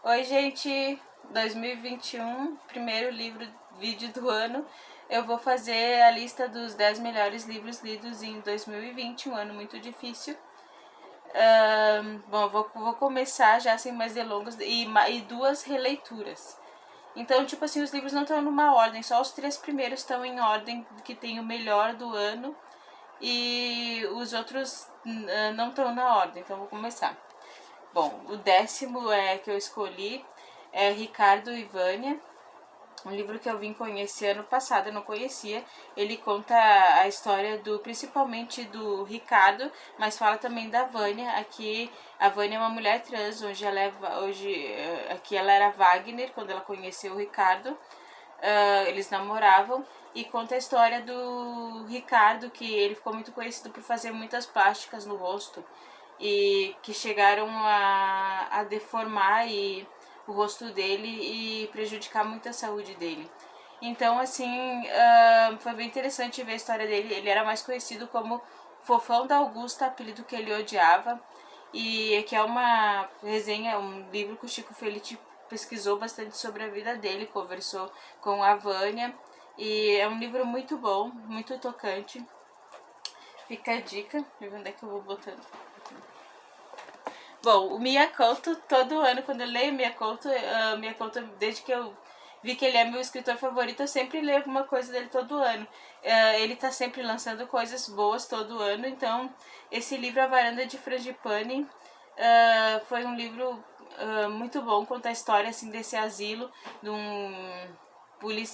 Oi, gente! 2021, primeiro vídeo do ano. Eu vou fazer a lista dos 10 melhores livros lidos em 2020, um ano muito difícil. Bom, vou começar já sem mais delongas e duas releituras. Então, tipo assim, os livros não estão numa ordem, só os três primeiros estão em ordem que tem o melhor do ano e os outros não estão na ordem, então vou começar. Bom, o 10º que eu escolhi é Ricardo e Vânia, um livro que eu vim conhecer ano passado, eu não conhecia. Ele conta a história principalmente do Ricardo, mas fala também da Vânia. Aqui a Vânia é uma mulher trans, aqui ela era Wagner quando ela conheceu o Ricardo. Eles namoravam e conta a história do Ricardo, que ele ficou muito conhecido por fazer muitas plásticas no rosto e que chegaram a deformar o rosto dele e prejudicar muito a saúde dele. Então, assim, foi bem interessante ver a história dele. Ele era mais conhecido como Fofão da Augusta, apelido que ele odiava. E que é uma resenha, um livro que o Chico Felitti pesquisou bastante sobre a vida dele, conversou com a Vânia. E é um livro muito bom, muito tocante. Fica a dica. Deixa eu ver onde é que eu vou botando. Bom, o Miyakoto, todo ano, quando eu leio Miyakoto, desde que eu vi que ele é meu escritor favorito, eu sempre leio alguma coisa dele todo ano. Ele tá sempre lançando coisas boas todo ano, então esse livro, A Varanda de Frangipane, foi um livro muito bom, conta a história assim, desse asilo, de um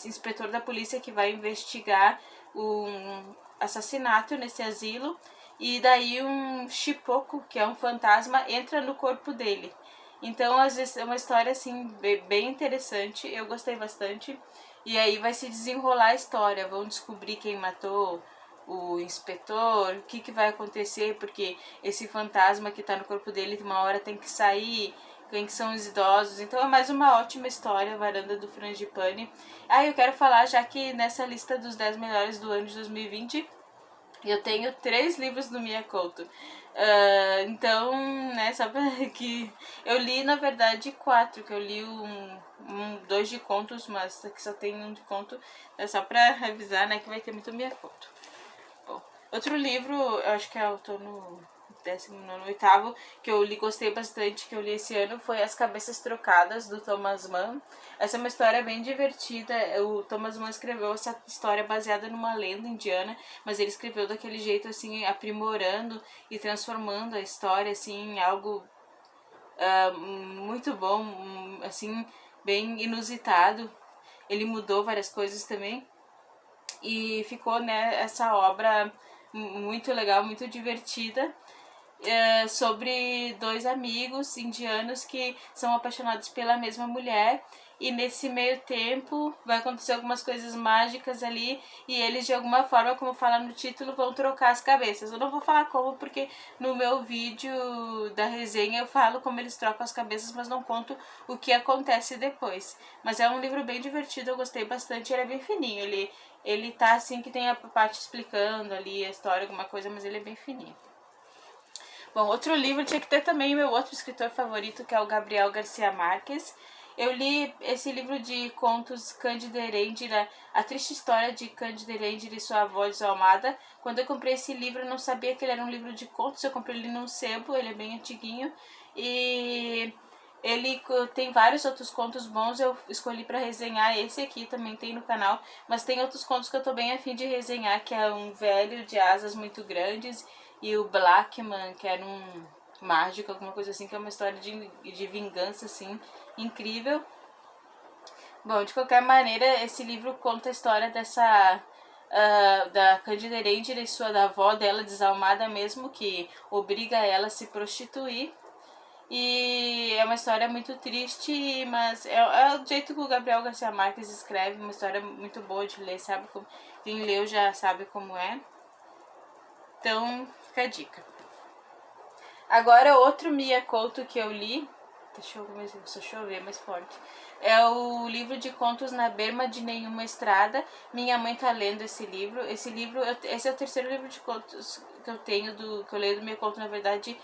inspetor da polícia que vai investigar um assassinato nesse asilo. E daí um Shipoko, que é um fantasma, entra no corpo dele. Então, às vezes, é uma história, assim, bem interessante. Eu gostei bastante. E aí vai se desenrolar a história. Vão descobrir quem matou o inspetor, o que vai acontecer, porque esse fantasma que tá no corpo dele, uma hora tem que sair, quem que são os idosos. Então é mais uma ótima história, Varanda do Frangipane. Eu quero falar, já que nessa lista dos 10 melhores do ano de 2020, eu tenho 3 livros do Miyakoto. Então, né, só pra que... Eu li, na verdade, 4, que eu li 2 de contos, mas aqui só tem um de conto. É só pra avisar, né, que vai ter muito Miyakoto. Bom, outro livro, eu acho que eu tô no 19º, 8º, que eu li, gostei bastante, que eu li esse ano, foi As Cabeças Trocadas, do Thomas Mann. Essa é uma história bem divertida. O Thomas Mann escreveu essa história baseada numa lenda indiana, mas ele escreveu daquele jeito, assim, aprimorando e transformando a história, assim, em algo muito bom, assim, bem inusitado. Ele mudou várias coisas também e ficou, né, essa obra muito legal, muito divertida, sobre 2 amigos indianos que são apaixonados pela mesma mulher, e nesse meio tempo vai acontecer algumas coisas mágicas ali e eles de alguma forma, como fala no título, vão trocar as cabeças. Eu não vou falar como, porque no meu vídeo da resenha eu falo como eles trocam as cabeças, mas não conto o que acontece depois. Mas é um livro bem divertido, eu gostei bastante. Ele é bem fininho, ele tá assim que tem a parte explicando ali a história, alguma coisa, mas ele é bem fininho. Bom, outro livro tinha que ter também meu outro escritor favorito, que é o Gabriel Garcia Marques. Eu li esse livro de contos Cândida Erendira, A Triste História de Cândida Erendira e Sua Avó Desalmada. Quando eu comprei esse livro, eu não sabia que ele era um livro de contos, eu comprei ele num sebo, ele é bem antiguinho. E ele tem vários outros contos bons, eu escolhi para resenhar. Esse aqui também tem no canal, mas tem outros contos que eu tô bem afim de resenhar, que é Um Velho de Asas Muito Grandes e o Blackman, que era um mágico, alguma coisa assim, que é uma história de vingança, assim, incrível. Bom, de qualquer maneira, esse livro conta a história da Cândida Erendira e sua avó dela, desalmada mesmo, que obriga ela a se prostituir. E é uma história muito triste, mas é o jeito que o Gabriel Garcia Marques escreve, uma história muito boa de ler, sabe? Quem leu já sabe como é. Então, fica a dica. Agora, outro Miyakoto que eu li, deixa eu ver mais forte, é o livro de contos Na Berma de Nenhuma Estrada. Minha mãe tá lendo esse livro. Esse é o terceiro livro de contos que eu tenho, que eu leio do Miyakoto, na verdade.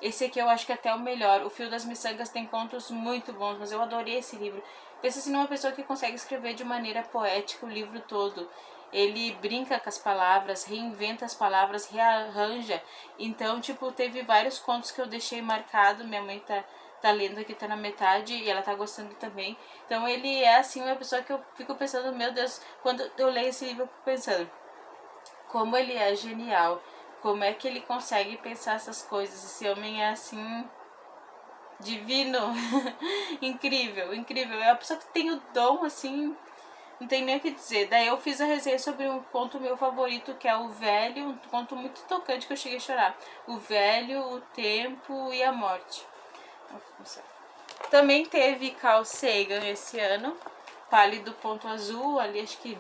Esse aqui eu acho que é até o melhor. O Fio das Miçangas tem contos muito bons, mas eu adorei esse livro. Pensa assim numa pessoa que consegue escrever de maneira poética o livro todo. Ele brinca com as palavras, reinventa as palavras, rearranja. Então, tipo, teve vários contos que eu deixei marcado. Minha mãe tá lendo aqui, tá na metade, e ela tá gostando também. Então ele é assim uma pessoa que eu fico pensando, meu Deus, quando eu leio esse livro eu fico pensando, como ele é genial, como é que ele consegue pensar essas coisas. Esse homem é assim, divino, incrível, incrível. É uma pessoa que tem o dom, assim, não tem nem o que dizer. Daí eu fiz a resenha sobre um conto meu favorito, que é O Velho, um conto muito tocante que eu cheguei a chorar. O Velho, o Tempo e a Morte. Também teve Carl Sagan esse ano, Pálido Ponto Azul, ali acho que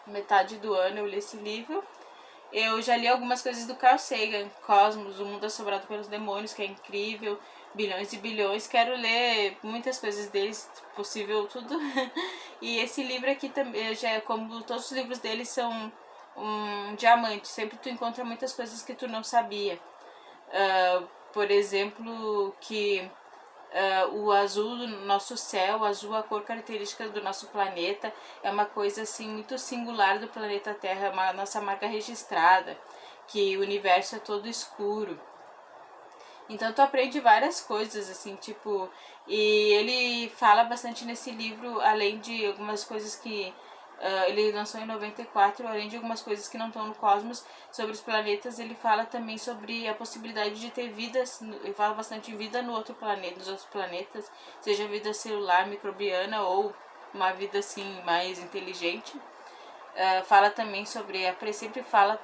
metade do ano eu li esse livro. Eu já li algumas coisas do Carl Sagan, Cosmos, O Mundo Assombrado pelos Demônios, que é incrível, Bilhões e Bilhões. Quero ler muitas coisas deles, possível tudo. E esse livro aqui também, já como todos os livros dele são um diamante, sempre tu encontra muitas coisas que tu não sabia. Por exemplo, que o azul do nosso céu, o azul, a cor característica do nosso planeta, é uma coisa assim muito singular do planeta Terra, é uma nossa marca registrada, que o universo é todo escuro. Então tu aprende várias coisas, assim, tipo, e ele fala bastante nesse livro, além de algumas coisas que ele lançou em 94, além de algumas coisas que não estão no cosmos, sobre os planetas, ele fala também sobre a possibilidade de ter vidas, ele fala bastante de vida no outro planeta, nos outros planetas, seja vida celular, microbiana ou uma vida assim mais inteligente. Fala também sobre, sempre fala,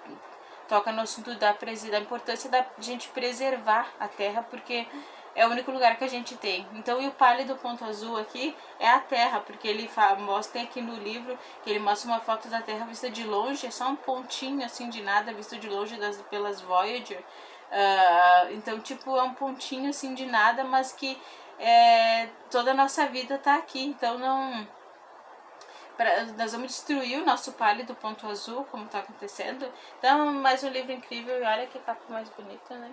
toca no assunto da importância da gente preservar a Terra, porque é o único lugar que a gente tem. Então, e o pálido ponto azul aqui é a Terra, porque ele mostra aqui no livro, que ele mostra uma foto da Terra vista de longe, é só um pontinho assim de nada, visto de longe pelas Voyager. Então, tipo, é um pontinho assim de nada, mas que toda a nossa vida tá aqui, então não... Nós vamos destruir o nosso pálido ponto azul, como está acontecendo. Então, mais um livro incrível. E olha que capa mais bonita, né?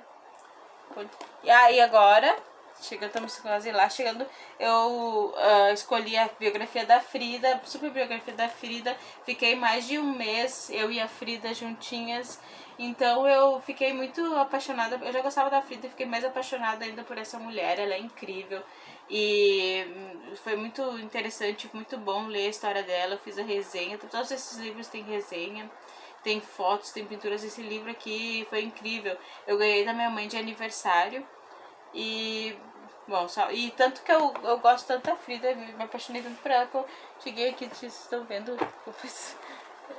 E aí, agora, estamos quase lá, chegando, eu escolhi a biografia da Frida, super biografia da Frida. Fiquei mais de um mês, eu e a Frida juntinhas. Então, eu fiquei muito apaixonada. Eu já gostava da Frida e fiquei mais apaixonada ainda por essa mulher. Ela é incrível. E foi muito interessante, muito bom ler a história dela. Eu fiz a resenha, todos esses livros têm resenha, tem fotos, tem pinturas. Esse livro aqui foi incrível, eu ganhei da minha mãe de aniversário. E bom, e tanto que eu gosto tanto da Frida, me apaixonei tanto por ela, que eu cheguei aqui, vocês estão vendo,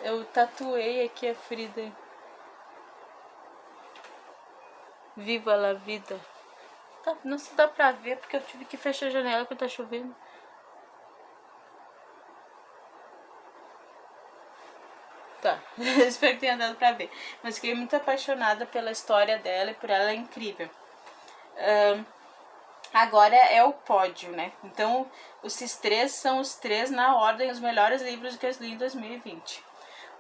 eu tatuei aqui a Frida. Viva la vida. Não se dá pra ver porque eu tive que fechar a janela porque tá chovendo. Tá, espero que tenha dado pra ver. Mas fiquei muito apaixonada pela história dela e por ela, é incrível. Agora é o pódio, né? Então, esses três são os três na ordem, os melhores livros que eu li em 2020.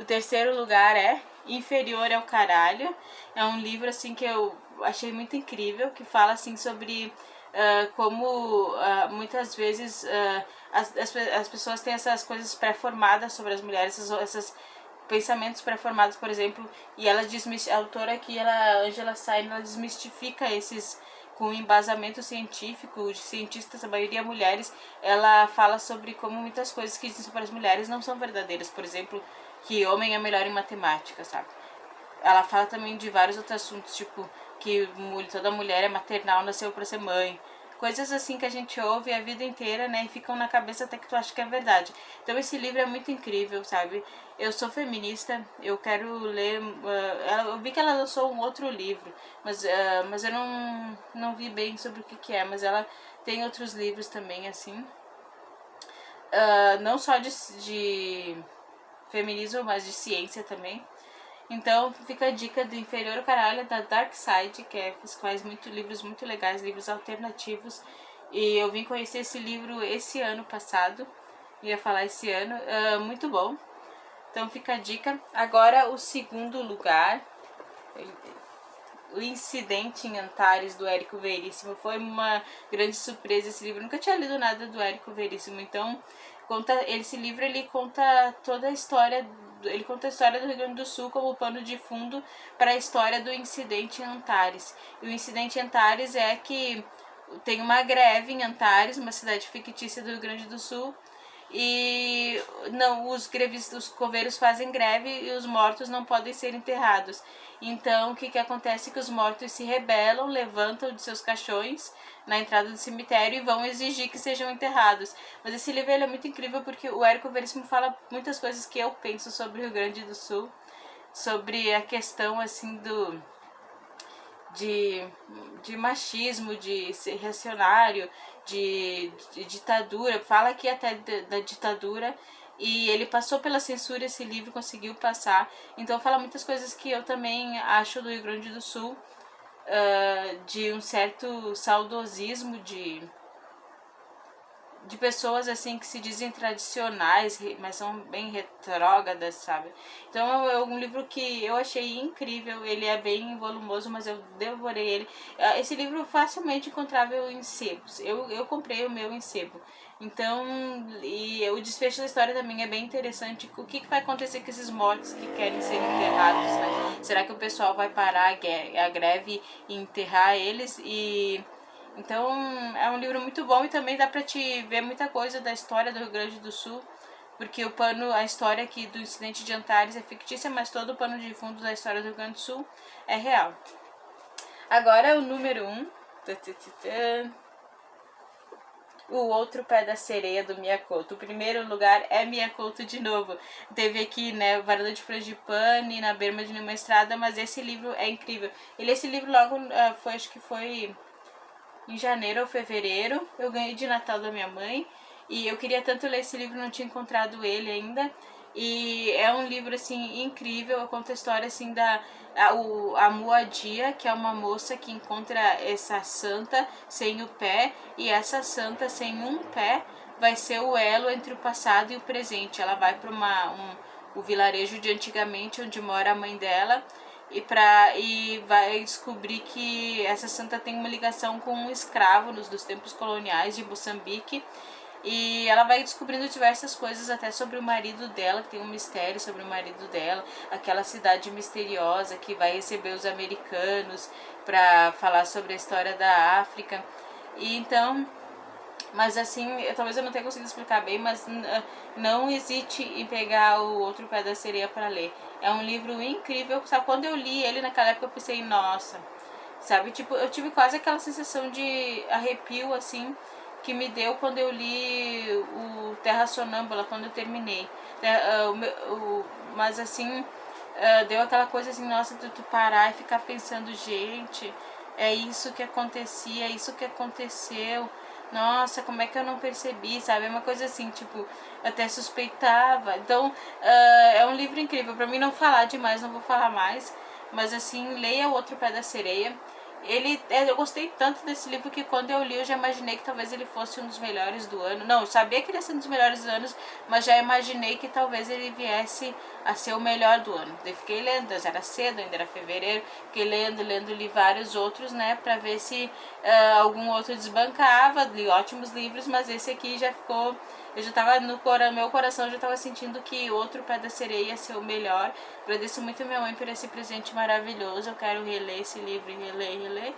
O terceiro lugar é Inferior ao Caralho. É um livro assim que eu achei muito incrível, que fala assim sobre como muitas vezes as pessoas têm essas coisas pré-formadas sobre as mulheres, essas pensamentos pré-formados, por exemplo, e ela a autora aqui, Angela Sain, ela desmistifica esses com embasamento científico, de cientistas, a maioria mulheres. Ela fala sobre como muitas coisas que dizem sobre as mulheres não são verdadeiras, por exemplo, que homem é melhor em matemática, sabe? Ela fala também de vários outros assuntos, tipo que toda mulher é maternal, nasceu para ser mãe. Coisas assim que a gente ouve a vida inteira, né? E ficam na cabeça até que tu acha que é verdade. Então esse livro é muito incrível, sabe? Eu sou feminista, eu quero ler... eu vi que ela lançou um outro livro, mas eu não vi bem sobre o que é. Mas ela tem outros livros também, assim. Não só de feminismo, mas de ciência também. Então fica a dica do Inferior ao Caralho, da Dark Side, que faz livros muito legais, livros alternativos. E eu vim conhecer esse livro esse ano passado, ia falar esse ano, muito bom. Então fica a dica. Agora o segundo lugar, O Incidente em Antares, do Érico Veríssimo. Foi uma grande surpresa esse livro. Eu nunca tinha lido nada do Érico Veríssimo, então esse livro ele conta toda a história. Ele conta a história do Rio Grande do Sul como pano de fundo para a história do incidente em Antares. E o incidente em Antares é que tem uma greve em Antares, uma cidade fictícia do Rio Grande do Sul, e não, os grevistas, os coveiros fazem greve e os mortos não podem ser enterrados. Então o que acontece é que os mortos se rebelam, levantam de seus caixões na entrada do cemitério e vão exigir que sejam enterrados. Mas esse livro ele é muito incrível porque o Érico Veríssimo fala muitas coisas que eu penso sobre o Rio Grande do Sul, sobre a questão assim de machismo, de ser reacionário, de ditadura. Fala aqui até da ditadura, e ele passou pela censura, esse livro conseguiu passar. Então fala muitas coisas que eu também acho do Rio Grande do Sul, de um certo saudosismo de pessoas assim que se dizem tradicionais, mas são bem retrógradas, sabe? Então é um livro que eu achei incrível. Ele é bem volumoso, mas eu devorei ele. Esse livro facilmente encontrável em sebos. Eu comprei o meu em sebo. Então, e o desfecho da história também é bem interessante. O que vai acontecer com esses mortos que querem ser enterrados, né? Será que o pessoal vai parar a greve e enterrar eles? Então é um livro muito bom, e também dá pra te ver muita coisa da história do Rio Grande do Sul, porque a história aqui do incidente de Antares é fictícia, mas todo o pano de fundo da história do Rio Grande do Sul é real. Agora o número 1, O Outro Pé da Sereia, do Miyakoto. O primeiro lugar é Miyakoto de novo. Teve aqui, né, Varanda de Frangipane, Na Berma de Nenhuma Estrada, mas esse livro é incrível. Esse livro logo, acho que foi em janeiro ou fevereiro, eu ganhei de Natal da minha mãe, e eu queria tanto ler esse livro, não tinha encontrado ele ainda. E é um livro assim incrível. Eu conto a história assim a Muadia, que é uma moça que encontra essa santa sem o pé, e essa santa sem um pé vai ser o elo entre o passado e o presente. Ela vai para o vilarejo de antigamente, onde mora a mãe dela, e vai descobrir que essa santa tem uma ligação com um escravo dos tempos coloniais de Moçambique. E ela vai descobrindo diversas coisas até sobre o marido dela, que tem um mistério sobre o marido dela, aquela cidade misteriosa que vai receber os americanos para falar sobre a história da África. E então, mas assim, talvez eu não tenha conseguido explicar bem, mas não hesite em pegar O Outro Pé da Sereia para ler. É um livro incrível, sabe? Quando eu li ele naquela época eu pensei, nossa, sabe? Tipo, eu tive quase aquela sensação de arrepio, assim, que me deu quando eu li o Terra Sonâmbula, quando eu terminei. Mas assim, deu aquela coisa assim, nossa, tu parar e ficar pensando, gente, é isso que acontecia, é isso que aconteceu. Nossa, como é que eu não percebi, sabe? É uma coisa assim, tipo, até suspeitava. Então, é um livro incrível. Pra mim não falar demais, não vou falar mais. Mas assim, leia O Outro Pé da Sereia. Eu gostei tanto desse livro que quando eu li eu já imaginei que talvez ele fosse um dos melhores do ano. Não, eu sabia que ele ia ser um dos melhores do ano, mas já imaginei que talvez ele viesse a ser o melhor do ano. Daí fiquei lendo, era cedo, ainda era fevereiro, fiquei lendo, li vários outros, né, pra ver se algum outro desbancava. Li ótimos livros, mas esse aqui já ficou... Eu já tava meu coração já tava sentindo que Outro Pé da Sereia ia ser o melhor. Agradeço muito a minha mãe por esse presente maravilhoso. Eu quero reler esse livro e reler.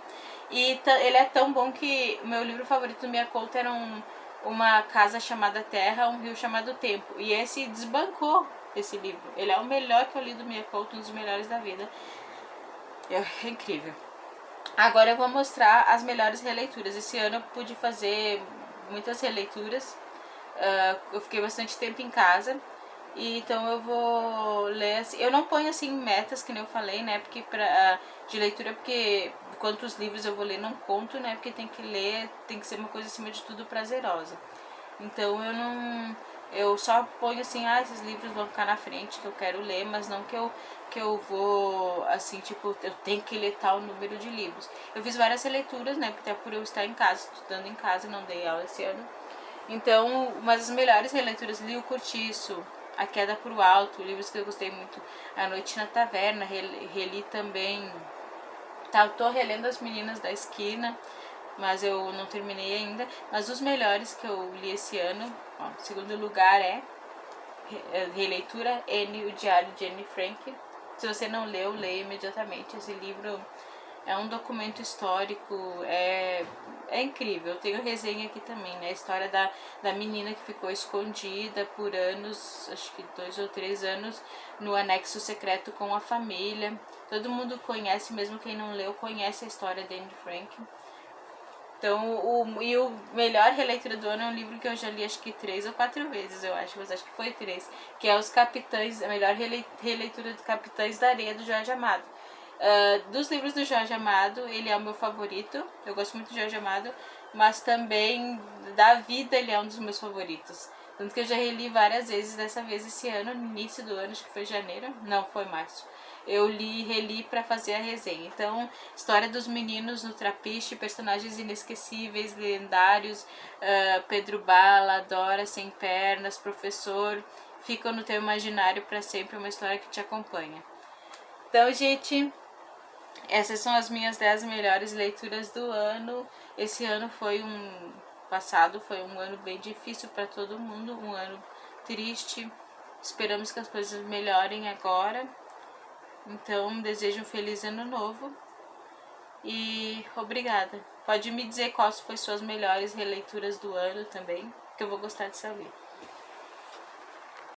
E ele é tão bom que o meu livro favorito do Miyakoto era Uma Casa Chamada Terra, Um Rio Chamado Tempo. E esse desbancou esse livro. Ele é o melhor que eu li do Miyakoto, um dos melhores da vida. É incrível. Agora eu vou mostrar as melhores releituras. Esse ano eu pude fazer muitas releituras. Eu fiquei bastante tempo em casa, e então eu vou ler assim. Eu não ponho assim metas, que nem eu falei, né, porque de leitura, porque quantos livros eu vou ler não conto, né, porque tem que ler, tem que ser uma coisa acima de tudo prazerosa. Então eu só ponho assim, esses livros vão ficar na frente, que eu quero ler, mas não que eu vou, assim, tipo, eu tenho que ler tal número de livros. Eu fiz várias releituras, né, até por eu estar em casa, estudando em casa, não dei aula esse ano. Então, mas as melhores releituras, li O Cortiço, A Queda pro Alto, livros que eu gostei muito, A Noite na Taverna, reli também Tá, eu tô relendo As Meninas da Esquina, mas eu não terminei ainda. Mas os melhores que eu li esse ano, ó, em segundo lugar releitura Anne, o Diário de Anne Frank. Se você não leu, leia imediatamente. Esse livro é um documento histórico, é incrível. Eu tenho resenha aqui também, né? A história da menina que ficou escondida por anos, acho que 2 ou 3 anos, no anexo secreto com a família. Todo mundo conhece, mesmo quem não leu, conhece a história de Anne Frank. Então, o melhor releitura do ano é um livro que eu já li acho que 3 ou 4 vezes, eu acho, mas acho que foi 3, que é Os Capitães, a melhor releitura de Capitães da Areia, do Jorge Amado. Dos livros do Jorge Amado, ele é o meu favorito, eu gosto muito do Jorge Amado, mas também da vida ele é um dos meus favoritos. Tanto que eu já reli várias vezes, dessa vez esse ano, no início do ano, acho que foi janeiro, não, foi março. Eu reli para fazer a resenha. Então, história dos meninos no Trapiche, personagens inesquecíveis, lendários, Pedro Bala, Dora Sem Pernas, Professor, ficam no teu imaginário para sempre, uma história que te acompanha. Então, gente, essas são as minhas 10 melhores leituras do ano. Esse ano foi passado foi um ano bem difícil para todo mundo, um ano triste. Esperamos que as coisas melhorem agora. Então, desejo um feliz ano novo e obrigada. Pode me dizer quais foram suas melhores releituras do ano também, que eu vou gostar de saber.